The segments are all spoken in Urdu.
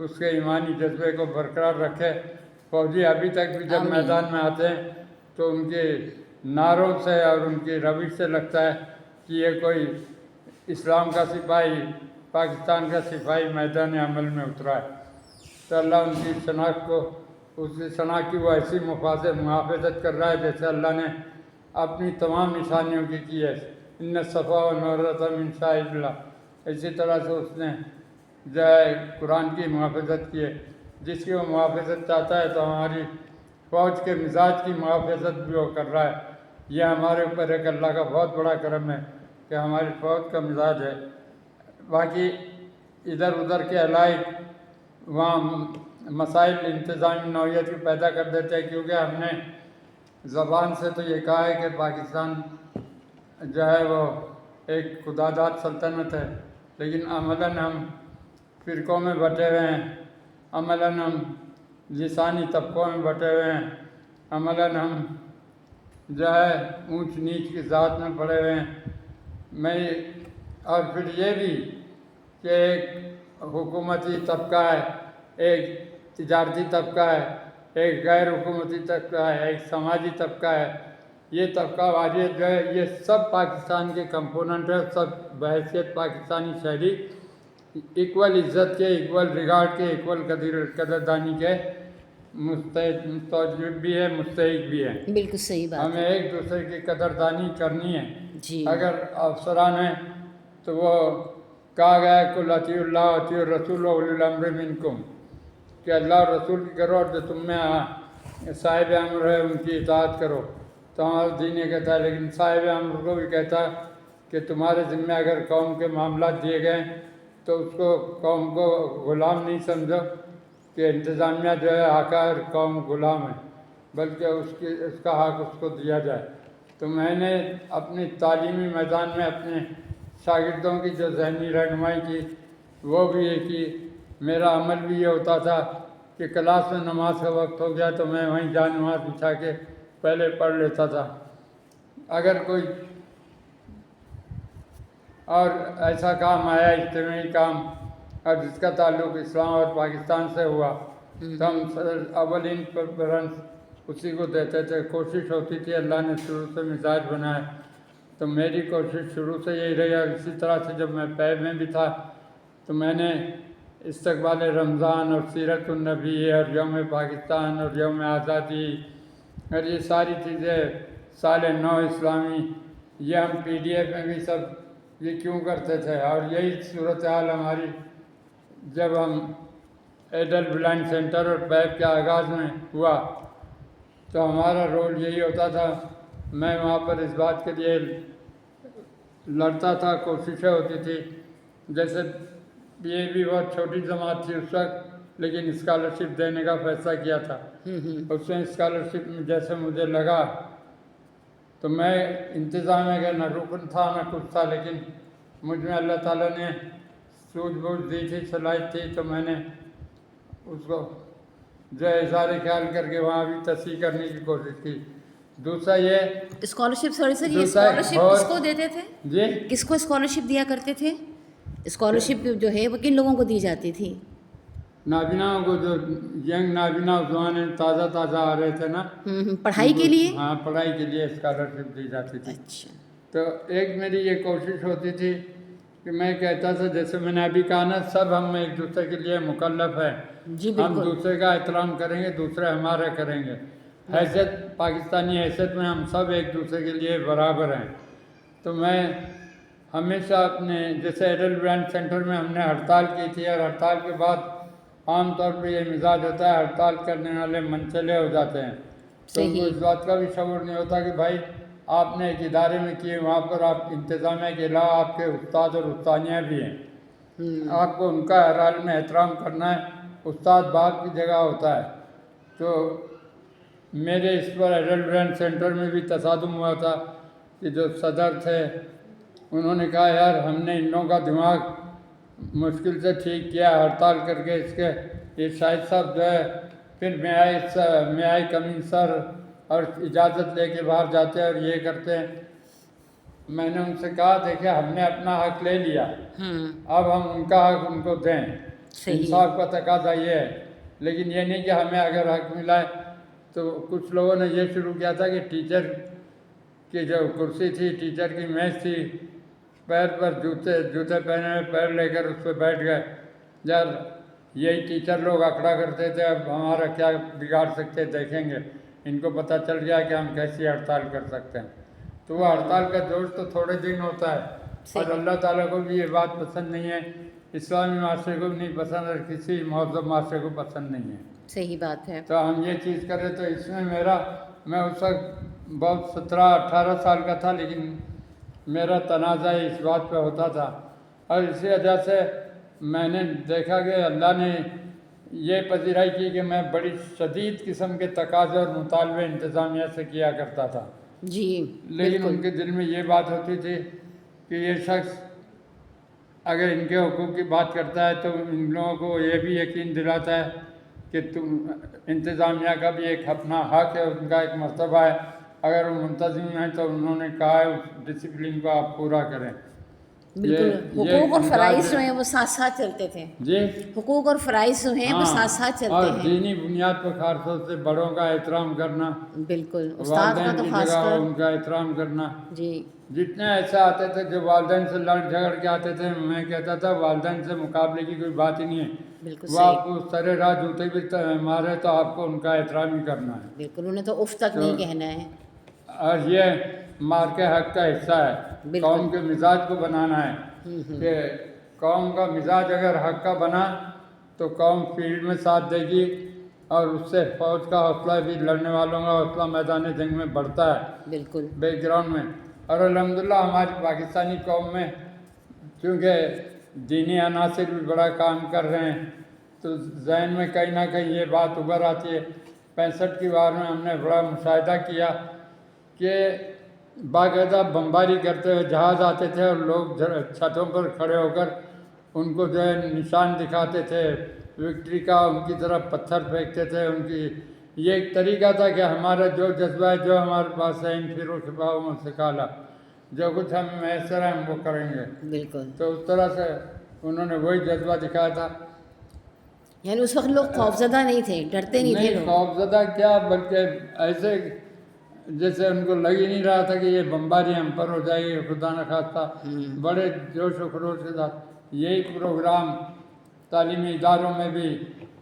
اس کے ایمانی جذبے کو برقرار رکھے۔ فوجی ابھی تک بھی جب میدان میں آتے ہیں تو ان کے نعروں سے اور ان کی روش سے لگتا ہے کہ یہ کوئی اسلام کا سپاہی، پاکستان کا سپاہی میدان عمل میں اترا ہے۔ تو اللہ ان کی شناخت کو، اس کی شناخت کی وہ ایسی محافظت کر رہا ہے جیسے اللہ نے اپنی تمام نشانیوں کی ہے۔ ان الصفا والمروۃ من شعائر اللہ، اسی طرح سے اس نے جو ہے قرآن کی محافظت کی ہے۔ جس کی وہ محافظت چاہتا ہے تو ہماری فوج کے مزاج کی محافظت بھی وہ کر رہا ہے۔ یہ ہمارے اوپر ایک اللہ کا بہت بڑا کرم ہے کہ ہماری فوج کا مزاج ہے۔ باقی ادھر ادھر کے علائق وہاں مسائل انتظامی نوعیت کی پیدا کر دیتے ہیں، کیونکہ ہم نے زبان سے تو یہ کہا ہے کہ پاکستان جو ہے وہ ایک خداداد سلطنت ہے، لیکن عملاً ہم فرقوں میں بٹے ہوئے ہیں، عملاً ہم لسانی طبقوں میں بٹے ہوئے ہیں، عملاً ہم جو ہے اونچ نیچ کی ذات میں پڑے ہوئے ہیں۔ اور پھر یہ بھی کہ ایک حکومتی طبقہ ہے، ایک تجارتی طبقہ ہے، ایک غیر حکومتی طبقہ ہے، ایک سماجی طبقہ ہے۔ یہ طبقہ واریت جو ہے یہ سب پاکستان کے کمپوننٹ ہے، سب بحیثیت پاکستانی شہری ایکول عزت کے، ایکول ریگارڈ کے، ایکول قدردانی کے مستوجب بھی ہے، مستحق بھی ہے۔ بالکل صحیح بات ہمیں ہے ایک دوسرے کی قدردانی کرنی ہے۔ جی۔ اگر افسران ہیں تو وہ کہا گیا ہے قل اطیعوا اللہ واطیعوا الرسول واولی الامر منکم، کہ اللہ اور رسول کی کرو اور جو تم میں صاحب امر ہے ان کی اطاعت کرو۔ تو ہمارا دین یہ کہتا ہے، لیکن صاحب امر کو بھی کہتا ہے کہ تمہارے ذمہ اگر قوم کے معاملات دیے گئے تو اس کو قوم کو غلام نہیں سمجھو کہ انتظامیہ جو ہے آقا اور قوم غلام ہے، بلکہ اس کا حق اس کو دیا جائے۔ تو میں نے اپنی تعلیمی میدان میں اپنے شاگردوں کی جو ذہنی رہنمائی کی وہ بھی یہ کی۔ میرا عمل بھی یہ ہوتا تھا کہ کلاس میں نماز کا وقت ہو گیا تو میں وہیں جا نماز بچھا کے پہلے پڑھ لیتا تھا۔ اگر کوئی اور ایسا کام آیا، اجتماعی کام، اور جس کا تعلق اسلام اور پاکستان سے ہوا تو ہم اولین پریفرنس اسی کو دیتے تھے۔ کوشش ہوتی تھی، اللہ نے شروع سے مزاج بنایا تو میری کوشش شروع سے یہی رہی۔ اور اسی طرح سے جب میں پیب میں بھی تھا تو میں نے استقبال رمضان اور سیرت النبی اور یوم پاکستان اور یوم آزادی اور یہ ساری چیزیں، سال نو اسلامی، یہ ہم PDF میں بھی سب یہ کیوں کرتے تھے۔ اور یہی صورتحال ہماری جب ہم ایڈل بلائنڈ سینٹر اور پیب کے آغاز میں ہوا تو ہمارا رول یہی ہوتا تھا، میں وہاں پر اس بات کے لیے لڑتا تھا، کوششیں ہوتی تھی۔ جیسے یہ بھی بہت چھوٹی جماعت تھی اس وقت، لیکن اسکالرشپ دینے کا فیصلہ کیا تھا۔ اس میں اسکالرشپ میں جیسے مجھے لگا تو میں انتظامیہ کا نہ رکن تھا نہ کچھ تھا، لیکن مجھ میں اللہ تعالیٰ نے سوجھ بوجھ دی تھی، صلاحیت تھی، تو میں نے اس کو جو اظہار خیال کر کے وہاں بھی تصحیح کرنے کی کوشش کی۔ دوسرا یہ اسکالرشپ، سوری سر، یہ دوسرا اسکالرشپ کس کو دیتے تھے؟ جی کس کو اسکالرشپ دیا کرتے تھے؟ اسکالرشپ جو ہے وہ کن لوگوں کو دی جاتی تھی؟ نابیناؤں کو، جو ینگ نابینا زبانیں تازہ آ رہے تھے نا، پڑھائی کے لیے؟ ہاں، پڑھائی کے لیے اسکالرشپ دی جاتی تھی۔ اچھا۔ تو ایک میری یہ کوشش ہوتی تھی کہ میں کہتا تھا، جیسے میں نے ابھی کہا نا، سب ہم ایک دوسرے کے لیے مکلف ہیں، جی ہم بالکل۔ دوسرے کا احترام کریں گے، دوسرے ہمارا کریں گے۔ حیثیت، پاکستانی حیثیت میں ہم سب ایک دوسرے کے لیے برابر ہیں۔ تو میں ہمیشہ اپنے، جیسے ایڈل برانڈ سینٹر میں ہم نے ہڑتال کی تھی، اور ہڑتال کے بعد عام طور پہ یہ مزاج ہوتا ہے، ہڑتال کرنے والے منچلے ہو جاتے ہیں، تو ان کو اس بات کا بھی شعور نہیں ہوتا کہ بھائی آپ نے ایک ادارے میں کیے، وہاں پر آپ انتظامیہ کے علاوہ آپ کے استاد اور استانیاں بھی ہیں، آپ کو ان کا ہر حال میں احترام کرنا ہے۔ استاد باپ کی جگہ ہوتا ہے۔ تو میرے اس پر ایڈل برانڈ سینٹر میں بھی تصادم ہوا تھا کہ جو صدر تھے انہوں نے کہا یار ہم نے ان لوگوں کا دماغ مشکل سے ٹھیک کیا ہڑتال کر کے، اس کے یہ شاہد صاحب جو ہے پھر میں آئی کمنگ سر اور اجازت لے کے باہر جاتے ہیں اور یہ کرتے ہیں۔ میں نے ان سے کہا دیکھیں ہم نے اپنا حق لے لیا، اب ہم ان کا حق ان کو دیں۔ صحیح۔ انصاف کا تقاضا یہ ہے، لیکن یہ نہیں کہ ہمیں اگر حق ملا ہے تو کچھ لوگوں نے یہ شروع کیا تھا کہ ٹیچر کی جو کرسی تھی، ٹیچر کی میز تھی، پیر پر جوتے پہنے ہوئے پیر لے کر اس پہ بیٹھ گئے۔ یار یہی ٹیچر لوگ اکڑا کرتے تھے، اب ہمارا کیا بگاڑ سکتے دیکھیں گے، ان کو پتہ چل گیا کہ ہم کیسی ہڑتال کر سکتے ہیں۔ تو وہ ہڑتال کا جوش تو تھوڑے دن ہوتا ہے، اور اللہ تعالیٰ کو بھی یہ بات پسند نہیں ہے، اسلامی معاشرے کو بھی نہیں پسند، اور کسی مہذب معاشرے کو پسند نہیں ہے۔ صحیح بات ہے۔ تو ہم یہ چیز کریں تو اس میں میں اس وقت بہت 17-18 سال کا تھا، لیکن میرا تنازع اس بات پہ ہوتا تھا، اور اسی وجہ سے میں نے دیکھا کہ اللہ نے یہ پذیرائی کی کہ میں بڑی شدید قسم کے تقاضے اور مطالبے انتظامیہ سے کیا کرتا تھا، جی لیکن ان بالکل۔ کے دل میں یہ بات ہوتی تھی کہ یہ شخص اگر ان کے حقوق کی بات کرتا ہے تو ان لوگوں کو یہ بھی یقین دلاتا ہے کہ تم انتظامیہ کا بھی ایک اپنا حق ہے، ان کا ایک مرتبہ ہے، اگر وہ منتظم ہیں تو انہوں نے کہا ہے اس ڈسپلن کو آپ پورا کریں۔ بالکل، یہ حقوق اور مزاج فرائض ہے۔ جو ہیں وہ ساتھ ساتھ چلتے تھے۔ جی حقوق اور فرائض جو ہیں وہ ساتھ ساتھ چلتے اور ہیں۔ دینی بنیاد پر خاص طور سے بڑوں کا احترام کرنا، بالکل، استاد کا والدین تو کی خاص جگہ کر۔ ان کا احترام کرنا۔ جی جتنے ایسے آتے تھے جو والدین سے لڑ جھگڑ کے آتے تھے، میں کہتا تھا والدین سے مقابلے کی کوئی بات ہی نہیں ہے، بالکل وہ صحیح۔ آپ کو اس طرح راہ جوتے بھی مارے تو آپ کو ان کا احترام ہی کرنا ہے، بالکل، انہیں تو اف تک نہیں کہنا ہے۔ اور یہ مار کے حق کا حصہ ہے۔ بالکل۔ قوم کے مزاج کو بنانا ہے کہ قوم کا مزاج اگر حق کا بنا تو قوم فیلڈ میں ساتھ دے گی، اور اس سے فوج کا حوصلہ بھی، لڑنے والوں کا حوصلہ میدان جنگ میں بڑھتا ہے بالکل بیک گراؤنڈ میں۔ اور الحمدللہ ہماری پاکستانی قوم میں چونکہ دینی عناصر بھی بڑا کام کر رہے ہیں، تو ذہن میں کہیں نہ کہیں یہ بات ابھر آتی ہے۔ 65 کی وار میں ہم نے بڑا مشاہدہ کیا کہ باقاعدہ بمباری کرتے ہوئے جہاز آتے تھے، اور لوگ چھتوں پر کھڑے ہو کر ان کو جو ہے نشان دکھاتے تھے وکٹری کا، ان کی طرف پتھر پھینکتے تھے۔ ان کی یہ ایک طریقہ تھا کہ ہمارا جو جذبہ ہے، جو ہمارے پاس ہے، انفروا خفاء سکالا، جو کچھ ہمیں میسر ہے ہم وہ کریں گے۔ بالکل، تو اس طرح سے انہوں نے وہی جذبہ دکھایا تھا۔ یعنی اس وقت لوگ خوفزدہ نہیں تھے، ڈرتے نہیں تھے لوگ۔ خوفزدہ کیا، بلکہ ایسے جیسے ان کو لگ ہی نہیں رہا تھا کہ یہ بمباری ہم پر ہو جائے گی، خدا نہ خواستہ۔ بڑے جوش و خروش کے ساتھ یہی پروگرام تعلیمی اداروں میں بھی،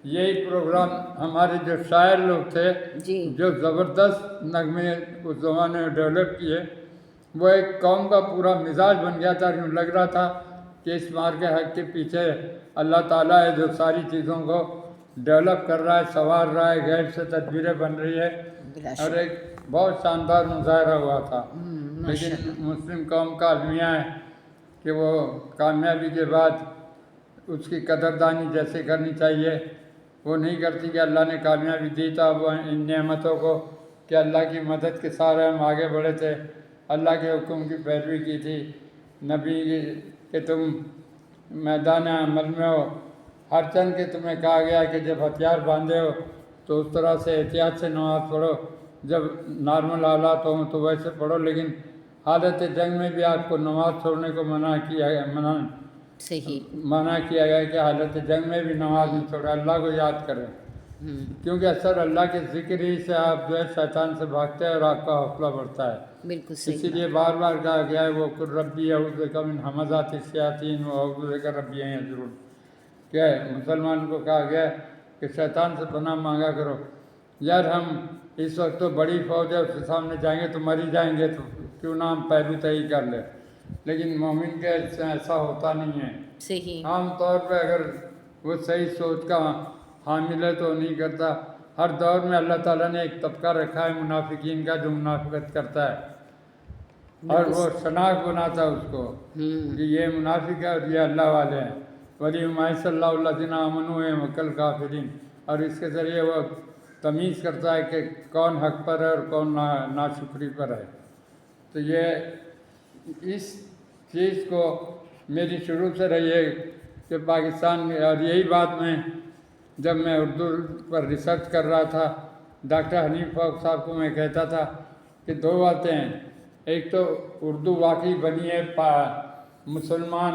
یہی پروگرام ہمارے جو شاعر لوگ تھے جی جو زبردست نغمے اس زمانے میں ڈیولپ کیے، وہ ایک قوم کا پورا مزاج بن گیا تھا۔ یوں لگ رہا تھا کہ اس مار کے حق کے پیچھے اللہ تعالیٰ ہے جو ساری چیزوں کو ڈیولپ کر رہا ہے، سنوار رہا ہے، غیب سے تدبیریں بن رہی ہے، بلا اور شک۔ ایک بہت شاندار مظاہرہ ہوا تھا۔ لیکن مسلم قوم کا المیہ ہے کہ وہ کامیابی کے بعد اس کی قدردانی جیسے کرنی چاہیے وہ نہیں کرتی، کہ اللہ نے کامیابی دی تو اب ان نعمتوں کو، کہ اللہ کی مدد کے سارے ہم آگے بڑھے تھے، اللہ کے حکم کی پیروی کی تھی، نبی کہ تم میدان عمل میں ہو، ہر چند کے تمہیں کہا گیا کہ جب ہتھیار باندھے ہو تو اس طرح سے احتیاط سے نماز پڑھو، جب نارمل حالات ہوں تو ویسے پڑھو، لیکن حالت جنگ میں بھی آپ کو نماز چھوڑنے کو منع کیا گیا کہ حالت جنگ میں بھی نماز نہیں چھوڑے، اللہ کو یاد کریں، کیونکہ اکثر اللہ کے ذکر ہی سے آپ جو ہے شیطان سے بھاگتے ہیں اور آپ کا حوصلہ بڑھتا ہے۔ بالکل اسی صحیح لیے بار بار کہا گیا ہے وہ قل ربی اعوذ بک من ہمزات الشیاطین و اعوذ بک ربی ان یحضرون، کہ مسلمان کو کہا گیا ہے کہ شیطان سے پناہ مانگا کرو۔ یار ہم اس وقت تو بڑی فوج ہے، اس کے سامنے جائیں گے تو مر ہی جائیں گے، تو کیوں نہ ہم پہلو تہی کر لیں، لیکن مومن کے سے ایسا ہوتا نہیں ہے۔ صحیح۔ عام طور پہ اگر وہ صحیح سوچ کا حامل ہے تو نہیں کرتا۔ ہر دور میں اللہ تعالیٰ نے ایک طبقہ رکھا ہے منافقین کا جو منافقت کرتا ہے، اور وہ شناخت بناتا ہے اس کو کہ یہ منافق ہے اور یہ اللہ والے ہیں، وَلِيُمَحِصَ اللَّهُ الَّذِينَ آمَنُوا وَيَمْحَقَ الْكَافِرِينَ، اور اس کے ذریعے وہ تمیز کرتا ہے کہ کون حق پر ہے اور کون ناشکری پر ہے۔ تو یہ اس چیز کو میری شروع سے رہی ہے کہ پاکستان میں، اور یہی بات میں جب میں اردو پر ریسرچ کر رہا تھا ڈاکٹر حنیف فاروق صاحب کو میں کہتا تھا کہ دو باتیں ہیں، ایک تو اردو واقعی بنی ہے مسلمان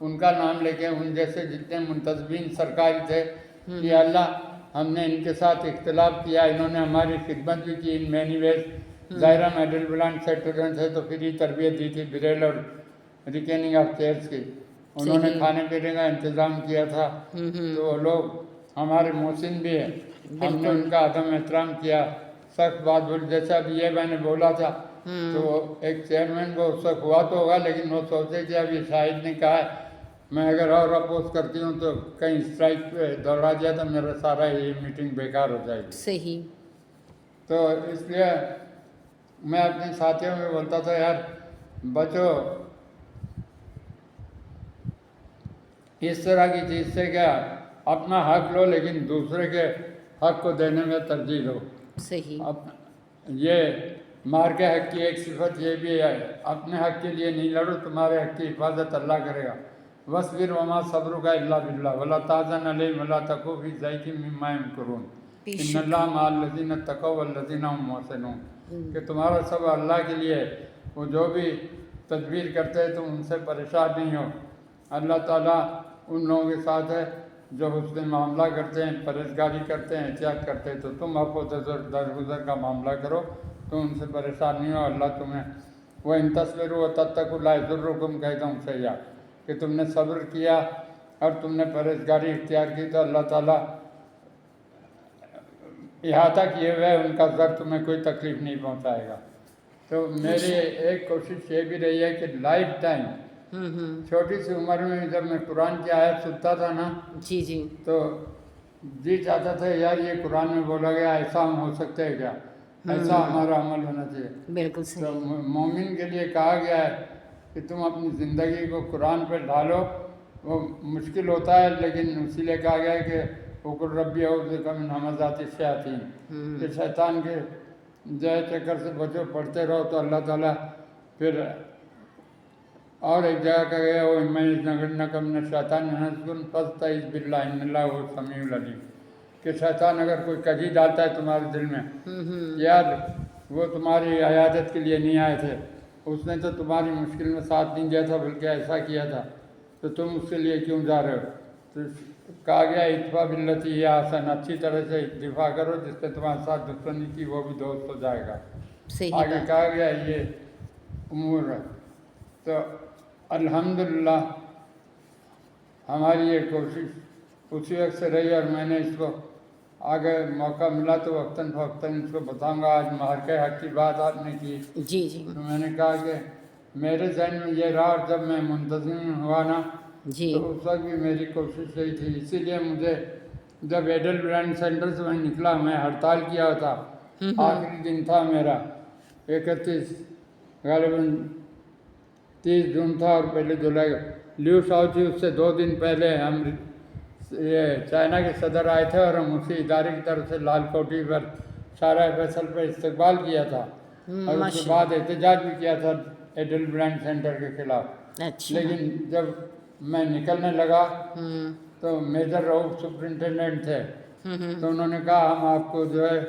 ان کا نام لے کے ان جیسے جتنے منتظمین سرکاری تھے کہ اللہ ہم نے ان کے ساتھ اختلاف کیا، انہوں نے ہماری خدمت بھی کی in many ways, Zahira medal بلانڈ سے اسٹوڈنٹ تھے تو فری تربیت دی تھی بریل اور ریکیننگ آف چیئرس کی، انہوں نے کھانے پینے کا انتظام کیا تھا، تو وہ لوگ ہمارے محسن بھی ہیں، ہم نے ان کا عدم احترام کیا، سخت بات بول، جیسا ابھی یہ میں نے بولا تھا تو ایک چیئرمین کو اس وقت ہوا تو ہوگا، لیکن وہ سوچے کہ اب یہ شاہد نے کہا ہے میں اگر اور اپوز کرتی ہوں تو کہیں اسٹرائک پہ دوڑا جائے تو میرا سارا یہ میٹنگ بیکار ہو جائے گی. صحیح. تو اس لیے میں اپنے ساتھیوں میں بولتا تھا یار بچو اس طرح کی چیز سے کیا اپنا حق لو لیکن دوسرے کے حق کو دینے میں ترجیح دو. صحیح. اب یہ مار کے حق کی ایک صفت یہ بھی ہے، اپنے حق کے لیے نہیں لڑو، تمہارے حق کی حفاظت اللہ کرے گا. وَاصْبِرْ وَمَا صَبْرُكَ إِلَّا بِاللَّهِ وَلَا تَحْزَنْ عَلَيْهِمْ وَلَا تَكُ فِي ضَيْقٍ مِّمَّا يَمْكُرُونَ إِنَّ اللَّهَ مَعَ الَّذِينَ اتَّقَوْا وَالَّذِينَ هُم مُحْسِنُونَ. کہ تمہارا سب اللہ کے لیے ہے، وہ جو بھی تدبیر کرتے ہیں تم ان سے پریشان نہیں ہو. اللہ تعالیٰ ان لوگوں کے ساتھ ہے جو حسن معاملہ کرتے ہیں، پرہیزگاری کرتے ہیں، احتیاط کرتے ہیں. تو تم عفو و درگزر کا معاملہ کرو، تم ان سے پریشان نہیں ہو. اللہ تمہیں وَإِن تَصْبِرُوا وَتَتَّقُوا لَا يَضُرُّكُمْ كَيْدُهُمْ شَيْئًا، کہ تم نے صبر کیا اور تم نے پرہیزگاری اختیار کی تو اللہ تعالیٰ احاطہ کیے ہوئے ان کا زر تمہیں کوئی تکلیف نہیں پہنچائے گا. تو میری ایک کوشش یہ بھی رہی ہے کہ لائف ٹائم چھوٹی سی عمر میں جب میں قرآن کی آیت سنتا تھا نا جی جی تو جی چاہتا تھا یار یہ قرآن میں بولا گیا ایسا ہم ہو سکتے ہیں کیا، ایسا ہمارا عمل ہونا چاہیے. بالکل تو صحیح. مومن کے لیے کہا گیا ہے کہ تم اپنی زندگی کو قرآن پہ ڈھالو. وہ مشکل ہوتا ہے لیکن اسی لیے کہا گیا ہے کہ وَقُلْ رَبِّ أَعُوذُ بِكَ مِنْ ہَمَزَاتِ الشَّيَاطِينِ، کہ شیطان کے جے چکر سے بچو، پڑھتے رہو تو اللہ تعالیٰ پھر. اور ایک جگہ کہا گیا وَإِمَّا يَنزَغَنَّكَ مِنَ الشَّيْطَانِ نَزْغٌ فَاسْتَعِذْ بِاللَّهِ إِنَّ اللَّهَ هُوَ السَّمِيعُ الْعَلِيمُ. کہ شیطان اگر کوئی کجی ڈالتا ہے تمہارے دل میں، یاد وہ تمہاری عیادت کے لیے نہیں آئے تھے، اس نے تو تمہاری مشکل میں ساتھ نہیں دیا تھا بلکہ ایسا کیا تھا، تو تم اس کے لیے کیوں جا رہے ہو. تو کہا گیا ادفع باللتی ہی احسن، اچھی طرح سے دفاع کرو، جس سے تمہارے ساتھ دشمنی کی وہ بھی دوست ہو جائے گا. صحیح آگے بات. کہا گیا یہ امور ہے. تو الحمدللہ ہماری یہ کوشش اسی وقت سے رہی اور میں نے اس کو آگے موقع ملا تو وقتاً فوقتاً اس کو بتاؤں گا. آج مارکہ حق کی بات آپ نے کی جی جی تو میں نے کہا کہ میرے ذہن میں یہ رہا، اور جب میں منتظم ہوا نا جی تو اس وقت بھی میری کوشش یہی تھی. اسی لیے مجھے جب ایڈل برانڈ سینٹر سے میں نکلا، میں ہڑتال کیا تھا، آخری دن تھا میرا 31 غالباً 30 جون تھا اور پہلے جولائی. لیو شاؤ تھی اس سے 2 دن پہلے ہم یہ چائنا کے صدر آئے تھے اور ہم اسی ادارے کی طرف سے لال کوٹھی پر شارع فیصل پہ استقبال کیا تھا اور اس کے بعد احتجاج بھی کیا تھا ایڈل برانڈ سینٹر کے خلاف. اچھا. لیکن جب میں نکلنے لگا تو میجر رؤف سپرنٹینڈنٹ تھے، تو انہوں نے کہا ہم آپ کو جو ہے،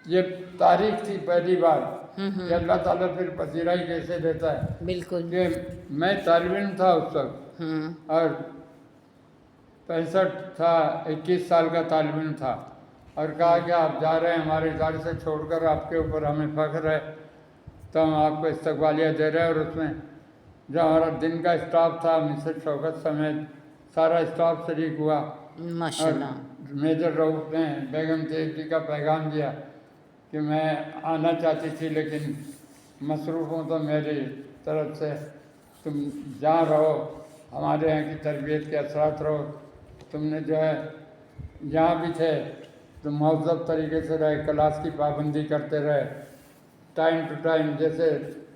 یہ تاریخ تھی پہلی بار کہ اللہ تعالیٰ پھر پذیرائی کیسے دیتا ہے. بالکل. کہ میں طالب علم تھا اس وقت اور 65 تھا، 21 سال کا طالب علم تھا، اور کہا کہ آپ جا رہے ہیں ہمارے ادارے سے چھوڑ کر، آپ کے اوپر ہمیں فخر ہے تو ہم آپ کو استقبالیہ دے رہے ہیں. اور اس میں جو ہمارا دن کا اسٹاف تھا مسٹر شوکت سمیت سارا اسٹاف شریک ہوا. ماشاء اور اللہ. میجر رؤف نے بیگم تیب جی کا پیغام دیا کہ میں آنا چاہتی تھی لیکن مصروف ہوں، تو میری طرف سے تم جہاں رہو، ہمارے یہاں کی تربیت کے اثرات رہو. تم نے جو ہے یہاں بھی تھے تو مہذب طریقے سے رہے، کلاس کی پابندی کرتے رہے، ٹائم ٹو ٹائم، جیسے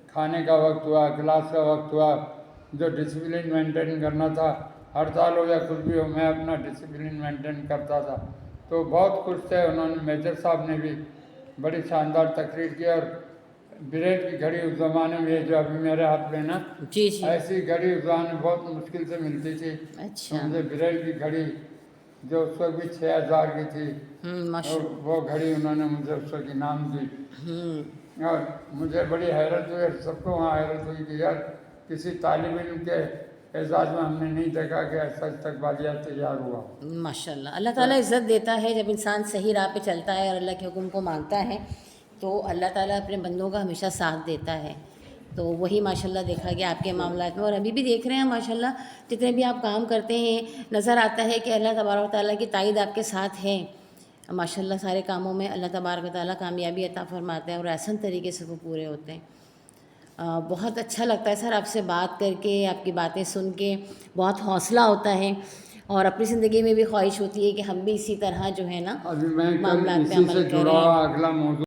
کھانے کا وقت ہوا، کلاس کا وقت ہوا، جو ڈسپلن مینٹین کرنا تھا، ہڑتال ہو یا کچھ بھی ہو، میں اپنا ڈسپلن مینٹین کرتا تھا. تو بہت خوش تھے انہوں نے. میجر صاحب نے بھی بڑی شاندار تقریر کی، اور بریل کی گھڑی اس زمانے میں جو ابھی میرے ہاتھ میں نا، جی جی. ایسی گھڑی اس زمانے میں بہت مشکل سے ملتی تھی. اچھا. تو مجھے بریل کی گھڑی جو اس وقت بھی 6000 کی تھی، اور وہ گھڑی انہوں نے مجھے اس وقت انعام دی. اور مجھے بڑی حیرت ہوئی، اور سب کو وہاں حیرت ہوئی کہ یار کسی طالب علم کے اعزاز میں ہم نے نہیں دیکھا کہ ایسا استقبالیہ تیار ہوا. ماشاء اللہ. اللہ تعالیٰ عزت دیتا ہے جب انسان صحیح راہ پہ چلتا ہے اور اللہ کے حکم کو مانتا ہے تو اللہ تعالیٰ اپنے بندوں کا ہمیشہ ساتھ دیتا ہے. تو وہی ماشاء اللہ دیکھا گیا آپ کے معاملات میں، اور ابھی بھی دیکھ رہے ہیں ماشاء اللہ جتنے بھی آپ کام کرتے ہیں نظر آتا ہے کہ اللہ تبارک و تعالیٰ کی تائید آپ کے ساتھ ہے. ماشاء اللہ سارے کاموں میں اللہ تبارک و تعالیٰ کامیابی عطا فرماتے ہیں اور احسن طریقے سے وہ پورے ہوتے ہیں. بہت اچھا لگتا ہے سر آپ سے بات کر کے، آپ کی باتیں سن کے بہت حوصلہ ہوتا ہے، اور اپنی زندگی میں بھی خواہش ہوتی ہے کہ ہم بھی اسی طرح جو ہے نا ابھی میں کل معاملات پہ اسی سے عمل جڑا کریں. ہوا اگلا موضوع